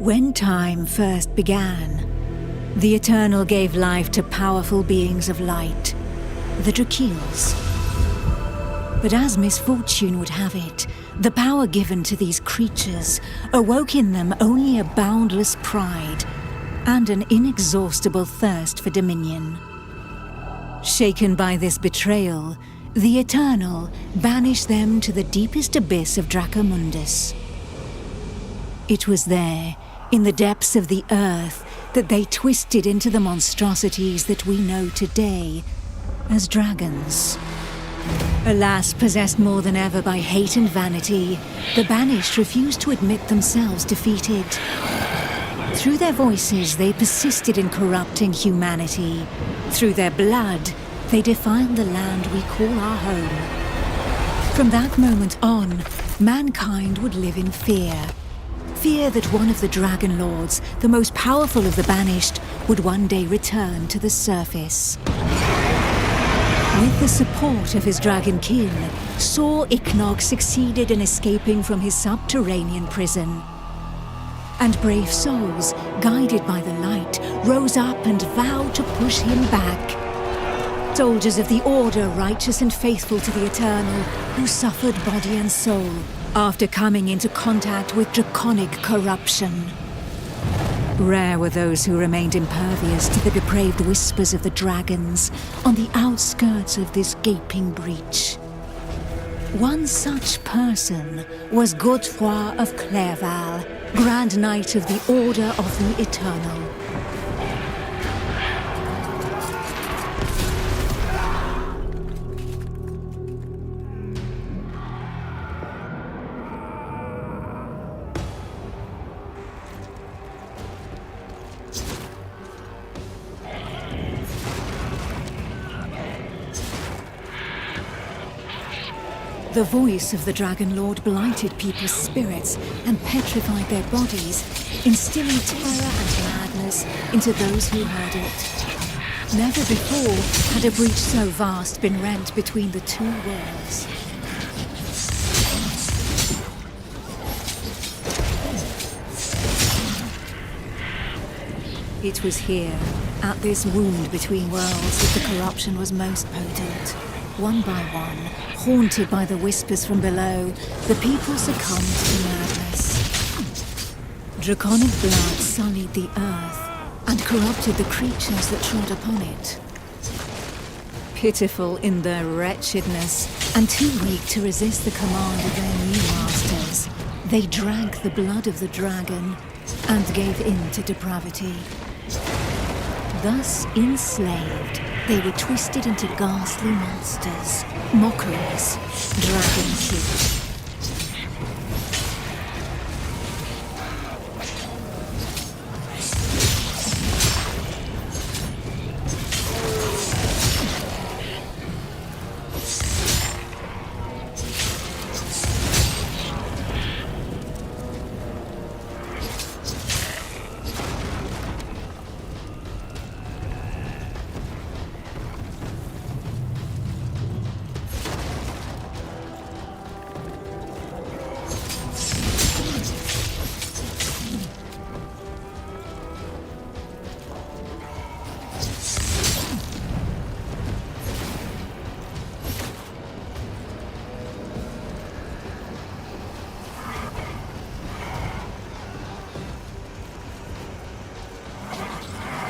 When time first began, the Eternal gave life to powerful beings of light, the Drakeels. But as misfortune would have it, the power given to these creatures awoke in them only a boundless pride and an inexhaustible thirst for dominion. Shaken by this betrayal, the Eternal banished them to the deepest abyss of Dracomundus. It was there, in the depths of the earth, that they twisted into the monstrosities that we know today as dragons. Alas, possessed more than ever by hate and vanity, the Banished refused to admit themselves defeated. Through their voices, they persisted in corrupting humanity. Through their blood, they defiled the land we call our home. From that moment on, mankind would live in fear. Fear that one of the Dragon Lords, the most powerful of the Banished, would one day return to the surface. With the support of his Dragonkin, Saw Ichnog succeeded in escaping from his subterranean prison. And brave souls, guided by the light, rose up and vowed to push him back. Soldiers of the Order, righteous and faithful to the Eternal, who suffered body and soul after coming into contact with draconic corruption. Rare were those who remained impervious to the depraved whispers of the dragons on the outskirts of this gaping breach. One such person was Godefroy of Clairval, Grand Knight of the Order of the Eternal. The voice of the Dragon Lord blighted people's spirits and petrified their bodies, instilling terror and madness into those who heard it. Never before had a breach so vast been rent between the two worlds. It was here, at this wound between worlds, that the corruption was most potent. One by one, haunted by the whispers from below, the people succumbed to madness. Draconic blood sullied the earth and corrupted the creatures that trod upon it. Pitiful in their wretchedness and too weak to resist the command of their new masters, they drank the blood of the dragon and gave in to depravity. Thus enslaved, they were twisted into ghastly monsters, mockeries, Dragonkin.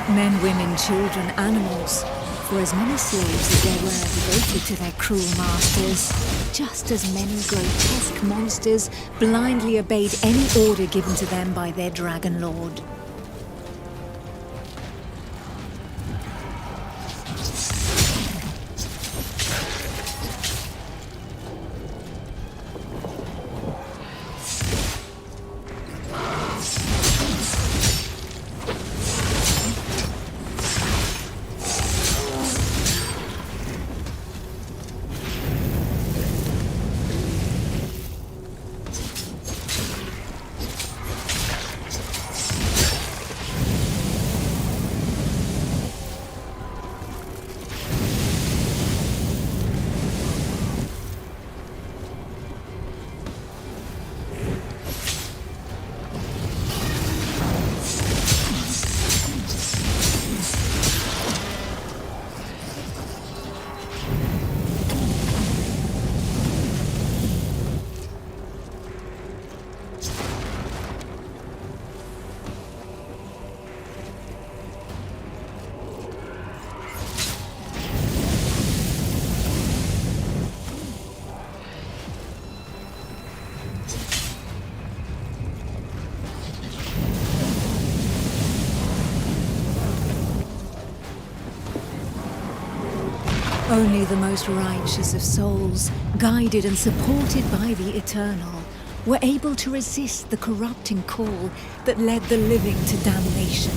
Men, women, children, animals, for as many slaves as there were devoted to their cruel masters, just as many grotesque monsters blindly obeyed any order given to them by their Dragon Lord. Only the most righteous of souls, guided and supported by the Eternal, were able to resist the corrupting call that led the living to damnation.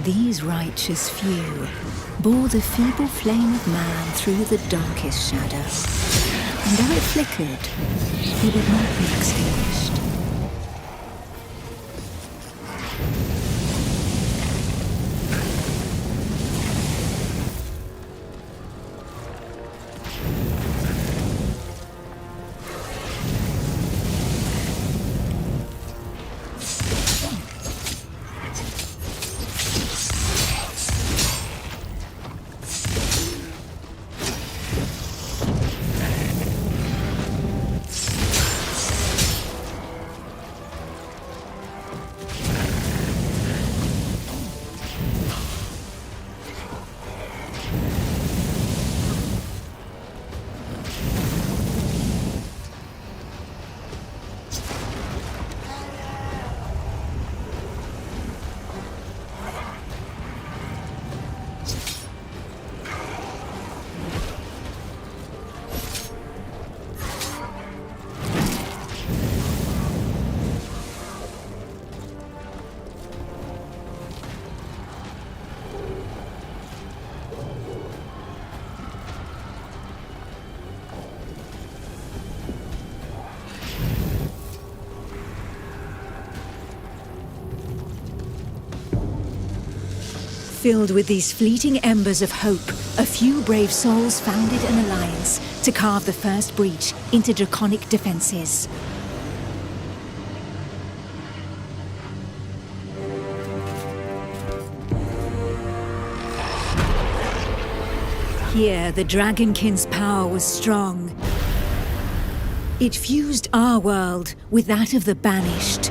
These righteous few bore the feeble flame of man through the darkest shadow, and though it flickered, he would not be extinguished. Filled with these fleeting embers of hope, a few brave souls founded an alliance to carve the first breach into draconic defenses. Here, the Dragonkin's power was strong. It fused our world with that of the Banished.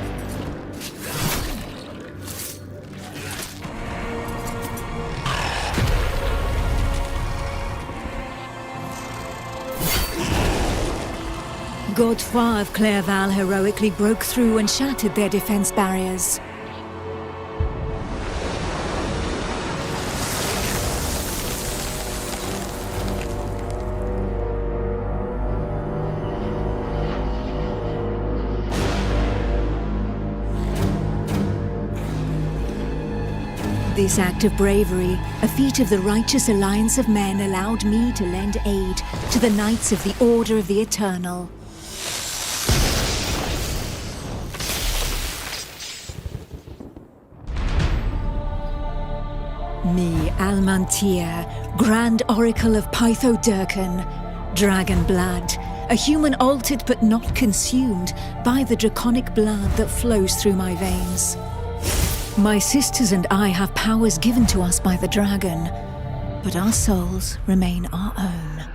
Godefroy of Clairval heroically broke through and shattered their defense barriers. This act of bravery, a feat of the righteous alliance of men, allowed me to lend aid to the Knights of the Order of the Eternal. Me, Almantia, Grand Oracle of Pytho-Durcan, Dragon Blood, a human altered but not consumed by the draconic blood that flows through my veins. My sisters and I have powers given to us by the dragon, but our souls remain our own.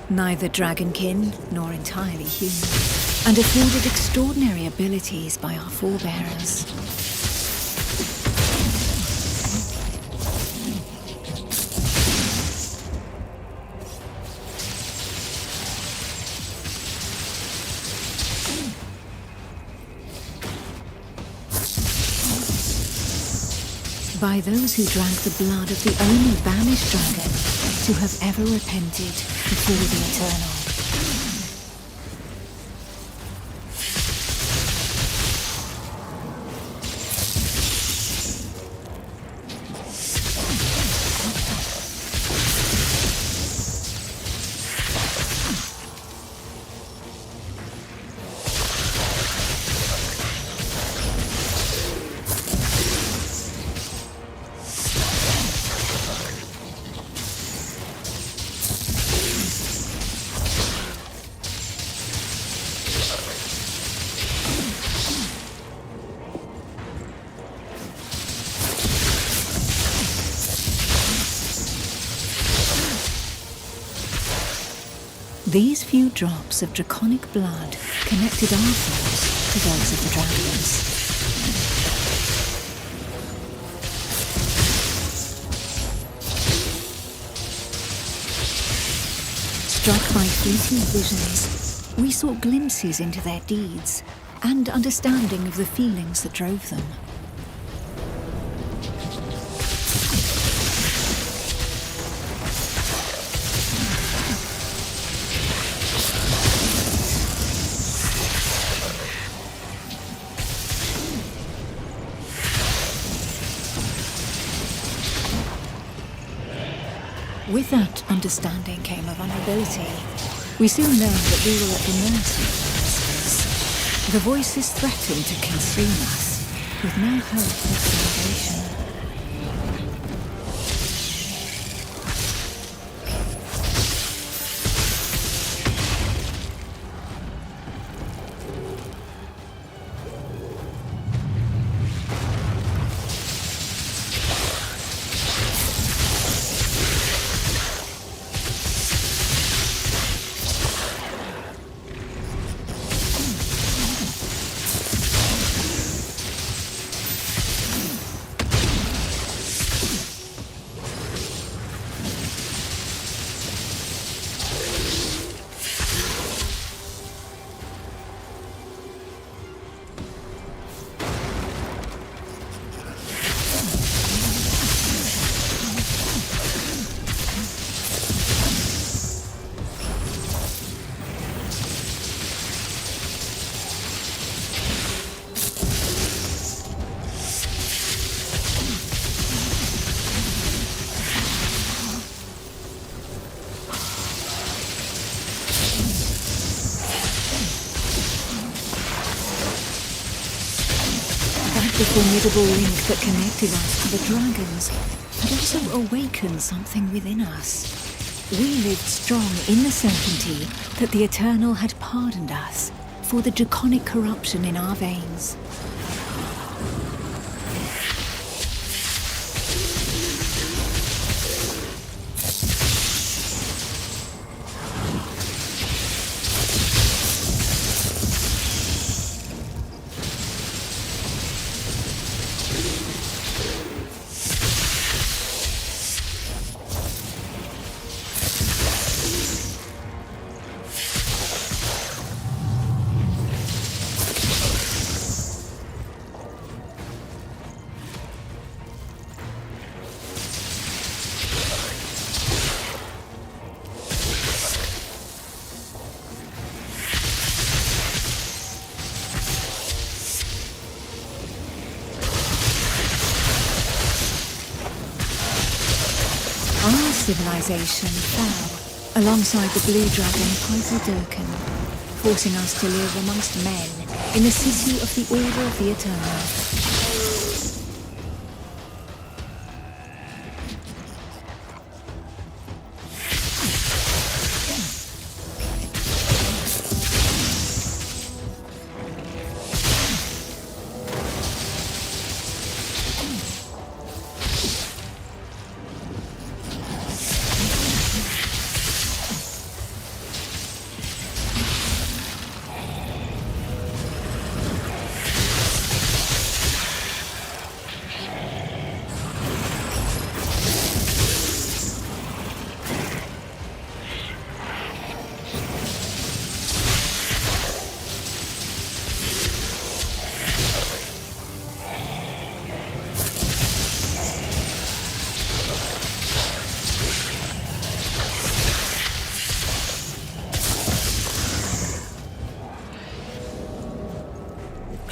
Neither Dragonkin nor entirely human, and afforded extraordinary abilities by our forebearers. By those who drank the blood of the only banished dragon to have ever repented before the Eternal. These few drops of draconic blood connected our souls to those of the dragons. Struck by fleeting visions, we saw glimpses into their deeds and understanding of the feelings that drove them. With that understanding came a vulnerability. We soon learned that we were at the mercy of monsters. The voices threatened to consume us, with no hope of salvation. The formidable link that connected us to the dragons had also awakened something within us. We lived strong in the certainty that the Eternal had pardoned us for the draconic corruption in our veins. Our civilization fell alongside the blue dragon Dragonkin, forcing us to live amongst men in the city of the Order of the Eternal.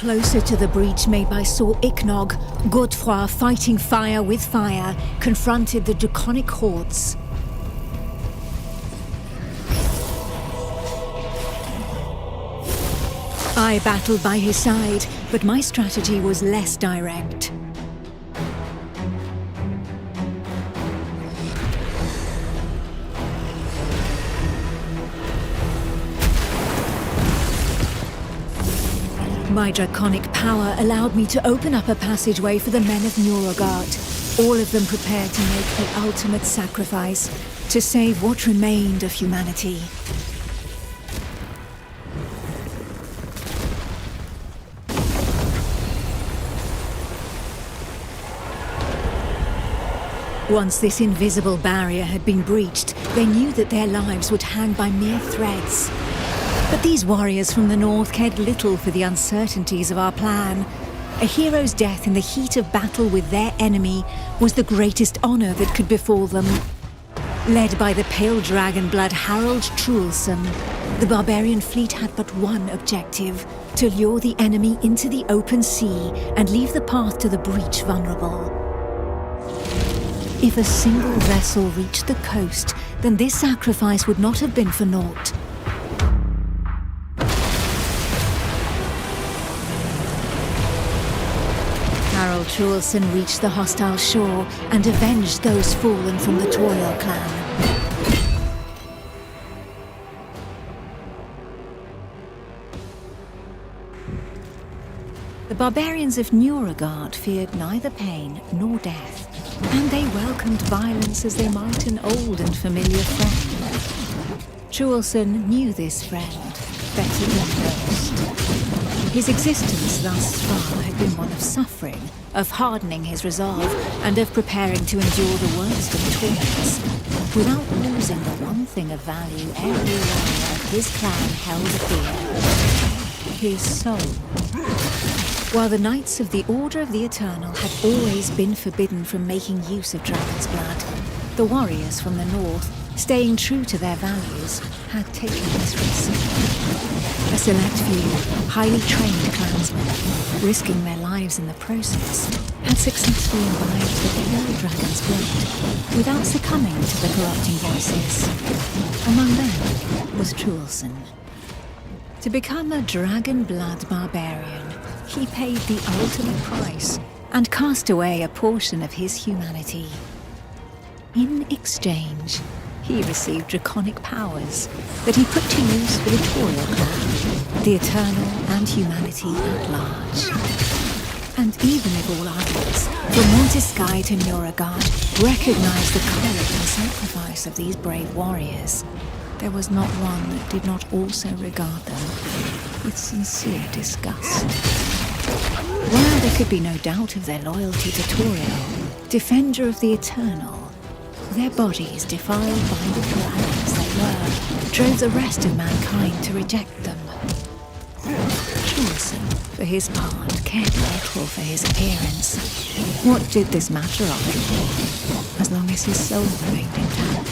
Closer to the breach made by Sir Ichnog, Godefroy, fighting fire with fire, confronted the draconic hordes. I battled by his side, but my strategy was less direct. My draconic power allowed me to open up a passageway for the men of Nurogard, all of them prepared to make the ultimate sacrifice to save what remained of humanity. Once this invisible barrier had been breached, they knew that their lives would hang by mere threads. But these warriors from the north cared little for the uncertainties of our plan. A hero's death in the heat of battle with their enemy was the greatest honor that could befall them. Led by the pale dragon blood Harold Truelson, the barbarian fleet had but one objective: to lure the enemy into the open sea and leave the path to the breach vulnerable. If a single vessel reached the coast, then this sacrifice would not have been for naught. Harold Truelson reached the hostile shore and avenged those fallen from the Toil clan. The barbarians of Nuragard feared neither pain nor death, and they welcomed violence as they might an old and familiar friend. Truelson knew this friend better than most. His existence thus far had been one of suffering, of hardening his resolve, and of preparing to endure the worst of torments, without losing the one thing of value every warrior of his clan held dear: his soul. While the Knights of the Order of the Eternal had always been forbidden from making use of dragon's blood, the warriors from the north, staying true to their values, had taken this risk. A select few, highly trained clansmen, risking their lives in the process, had successfully imbibed the pale dragon's blood without succumbing to the corrupting voices. Among them was Truelson. To become a dragon blood barbarian, he paid the ultimate price and cast away a portion of his humanity. In exchange, he received draconic powers that he put to use for the Toil clan, the Eternal, and humanity at large. And even if all others, from Montesky to Nuragard, recognized the courage and sacrifice of these brave warriors, there was not one that did not also regard them with sincere disgust. While there could be no doubt of their loyalty to Torio, defender of the Eternal, their bodies, defiled by the dragons they were, drove the rest of mankind to reject them. Truelson, for his part, cared little for his appearance. What did this matter after all, as long as his soul remained intact?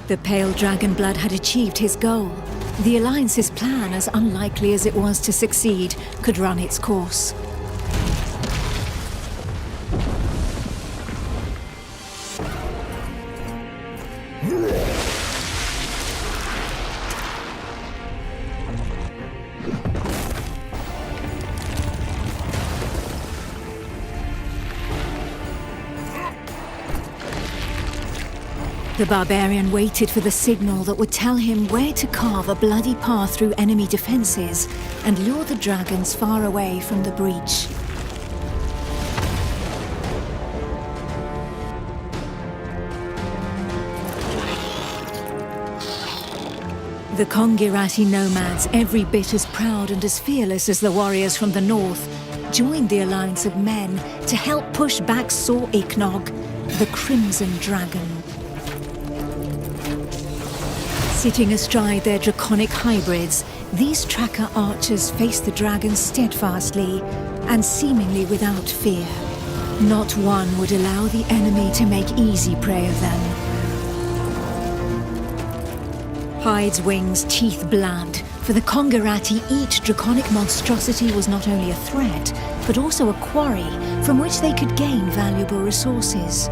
The pale dragon blood had achieved his goal. The Alliance's plan, as unlikely as it was to succeed, could run its course. The barbarian waited for the signal that would tell him where to carve a bloody path through enemy defenses and lure the dragons far away from the breach. The Kongirati nomads, every bit as proud and as fearless as the warriors from the north, joined the alliance of men to help push back Sor Iknog, the Crimson Dragon. Sitting astride their draconic hybrids, these tracker archers faced the dragons steadfastly and seemingly without fear. Not one would allow the enemy to make easy prey of them. Hides, wings, teeth, blood. For the Kongirati, each draconic monstrosity was not only a threat, but also a quarry from which they could gain valuable resources.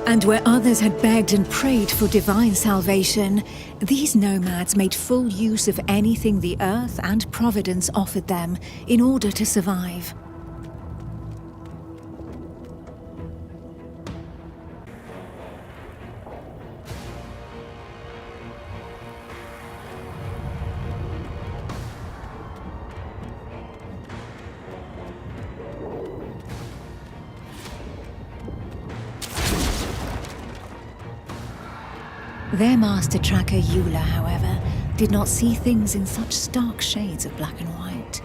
And where others had begged and prayed for divine salvation, these nomads made full use of anything the earth and providence offered them in order to survive. Their master tracker, Eula, however, did not see things in such stark shades of black and white.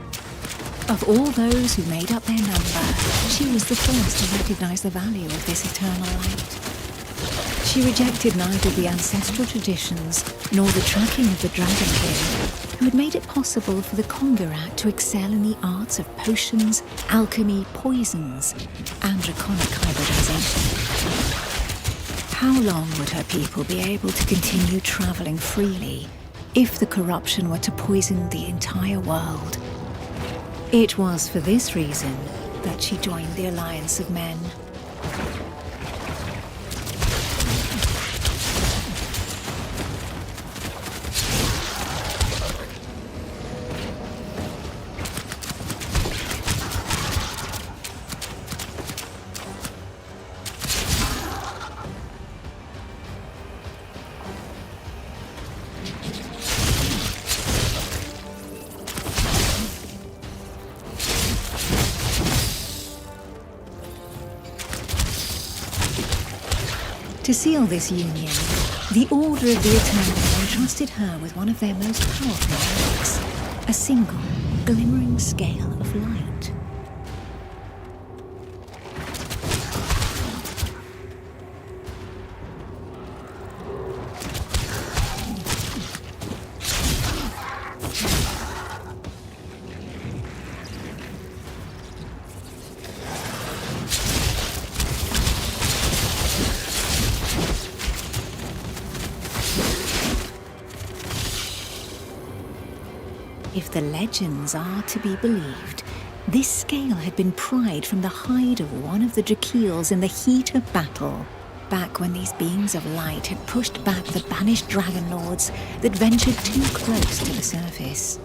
Of all those who made up their number, she was the first to recognize the value of this eternal light. She rejected neither the ancestral traditions nor the tracking of the Dragonkin, who had made it possible for the Kongirat to excel in the arts of potions, alchemy, poisons, and draconic hybridization. How long would her people be able to continue traveling freely if the corruption were to poison the entire world? It was for this reason that she joined the Alliance of Men. To seal this union, the Order of the Eternal entrusted her with one of their most powerful relics, a single, glimmering scale of light. If the legends are to be believed, this scale had been pried from the hide of one of the Drakeels in the heat of battle, back when these beings of light had pushed back the banished dragon lords that ventured too close to the surface.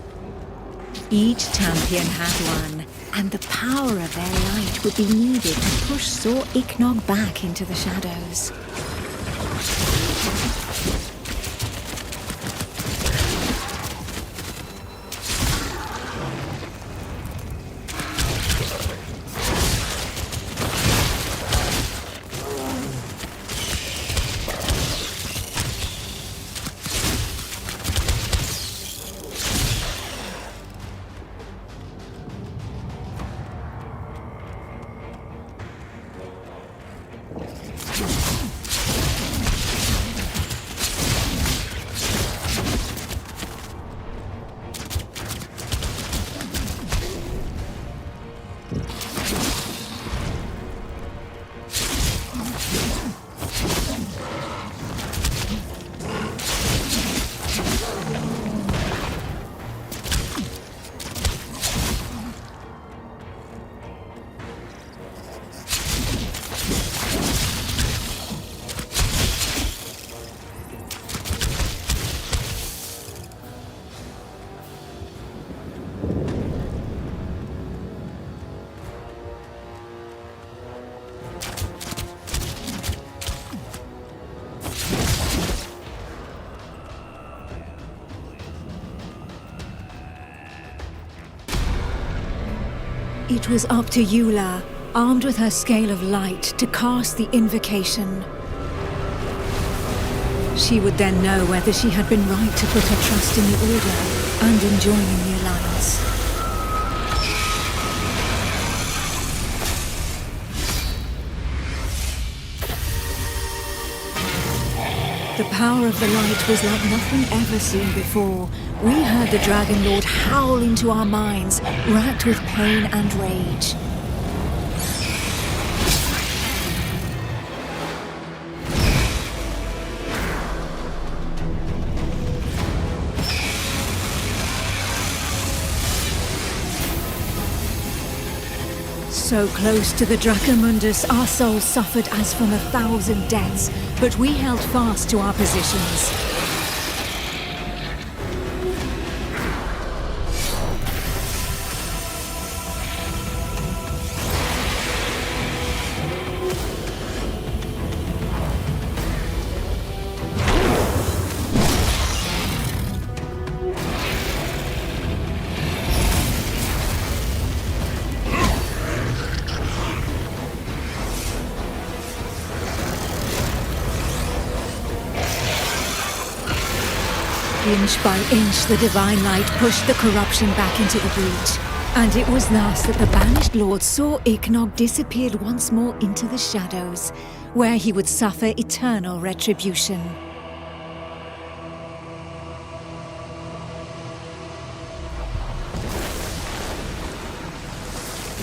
Each champion had one, and the power of their light would be needed to push Sor Iknog back into the shadows. It was up to Eula, armed with her scale of light, to cast the invocation. She would then know whether she had been right to put her trust in the Order and in joining the Alliance. The power of the light was like nothing ever seen before. We heard the Dragon Lord howl into our minds, racked with pain and rage. So close to the Dracomundus, our souls suffered as from 1,000 deaths, but we held fast to our positions. Inch by inch, the divine light pushed the corruption back into the breach. And it was thus that the Banished Lord saw Ignog disappeared once more into the shadows, where he would suffer eternal retribution.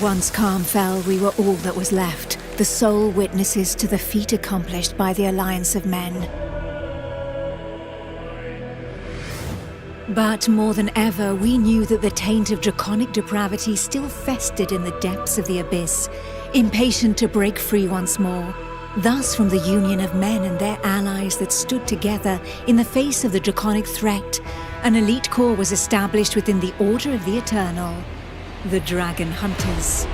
Once calm fell, we were all that was left, the sole witnesses to the feat accomplished by the Alliance of Men. But more than ever, we knew that the taint of draconic depravity still festered in the depths of the abyss, impatient to break free once more. Thus, from the union of men and their allies that stood together in the face of the draconic threat, an elite corps was established within the Order of the Eternal, the Dragon Hunters.